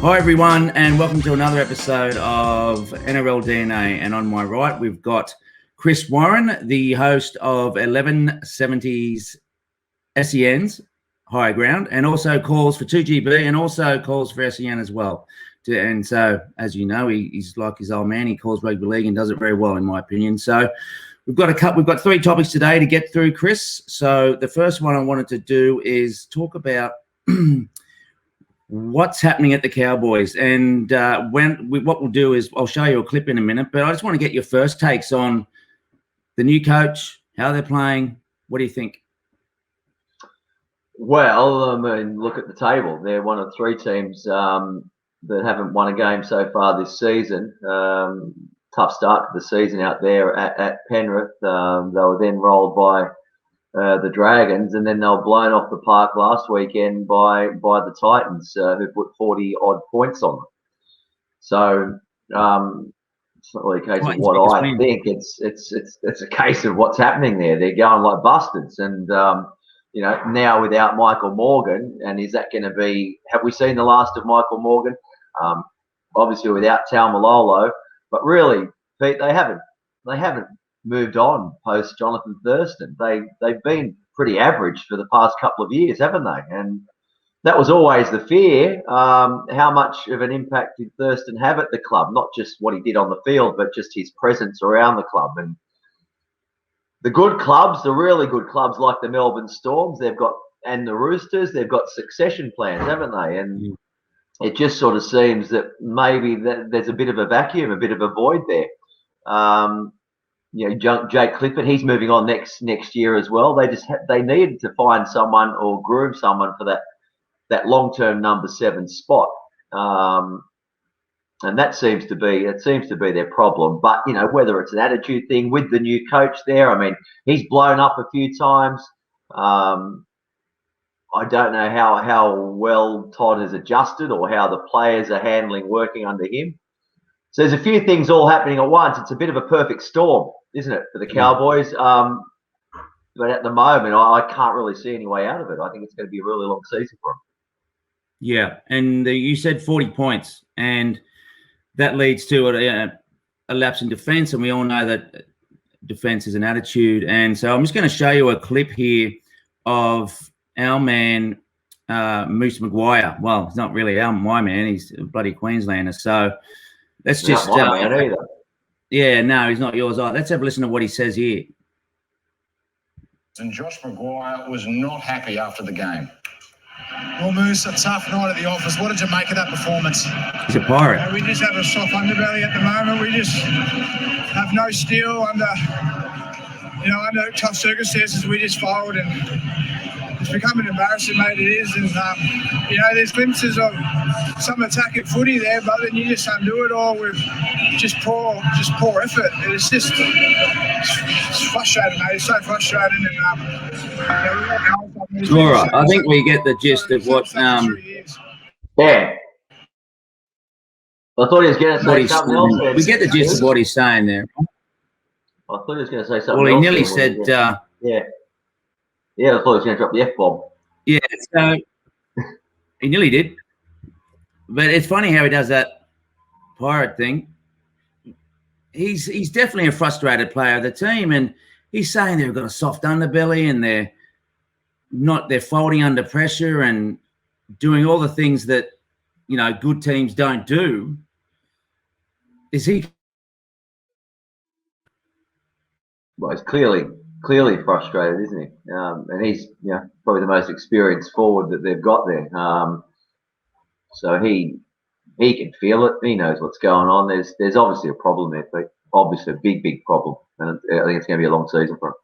Hi everyone, and welcome to another episode of NRL DNA. And on my right, we've got Chris Warren, the host of 1170's SEN's Higher Ground, and also calls for 2GB and also calls for SEN as well. And so, as you know, he's like his old man. He calls rugby league and does it very well, in my opinion. So we've got three topics today to get through, Chris. So the first one I wanted to do is talk about what's happening at the Cowboys. And what we'll do is I'll show you a clip in a minute, but I just want to get your first takes on the new coach, how they're playing. What do you think? Well, I mean, look at the table. They're one of three teams that haven't won a game so far this season. Tough start to the season out there at Penrith. They were then rolled by the Dragons, and then they were blown off the park last weekend by the Titans, who put 40 odd points on them. So it's not really a case of what I think. It's a case of what's happening there. They're going like bastards, and now without Michael Morgan, and is that going to be? Have we seen the last of Michael Morgan? Obviously without Taumalolo, but really, Pete, they haven't moved on post Jonathan Thurston. They've been pretty average for the past couple of years, haven't they? And that was always the fear. How much of an impact did Thurston have at the club? Not just what he did on the field, but just his presence around the club. And the good clubs, the really good clubs like the Melbourne Storms, and the Roosters, they've got succession plans, haven't they? And it just sort of seems that maybe there's a bit of a vacuum, a bit of a void there. Jake Clifford, he's moving on next year as well. They needed to find someone or groom someone for that long-term number 7 spot, and that seems to be their problem. But whether it's an attitude thing with the new coach there, I mean, he's blown up a few times. I don't know how well Todd has adjusted or how the players are handling working under him. So there's a few things all happening at once. It's a bit of a perfect storm, isn't it, for the Cowboys? But at the moment, I can't really see any way out of it. I think it's going to be a really long season for them. Yeah, and you said 40 points, and that leads to a lapse in defence, and we all know that defence is an attitude. And so I'm just going to show you a clip here of our man, Moose McGuire. Well, he's not really my man. He's a bloody Queenslander. So let's just... Not my man either. Yeah, no, he's not yours either. Let's have a listen to what he says here. And Josh McGuire was not happy after the game. Well, Moose, a tough night at the office. What did you make of that performance? He's a pirate. We just have a soft underbelly at the moment. We just have no steel under tough circumstances. We just fold, and it's become an embarrassing, mate. It is, and there's glimpses of some attacking footy there, but then you just undo it all with just poor effort. It's frustrating, mate. It's so frustrating, and it's all right. I think we get the gist of what. Yeah. I thought he was going to say something else. We get the gist of what he's saying there. I thought he was going to say something else. Well, he nearly said. Yeah, I thought he was going to drop the F-bomb. Yeah, so he nearly did. But it's funny how he does that pirate thing. He's definitely a frustrated player of the team, and he's saying they've got a soft underbelly and they're folding under pressure and doing all the things that good teams don't do. Is he? Well, he's clearly frustrated, isn't he? And he's probably the most experienced forward that they've got there. So he can feel it. He knows what's going on. There's obviously a problem there, but obviously a big problem. And I think it's going to be a long season for him.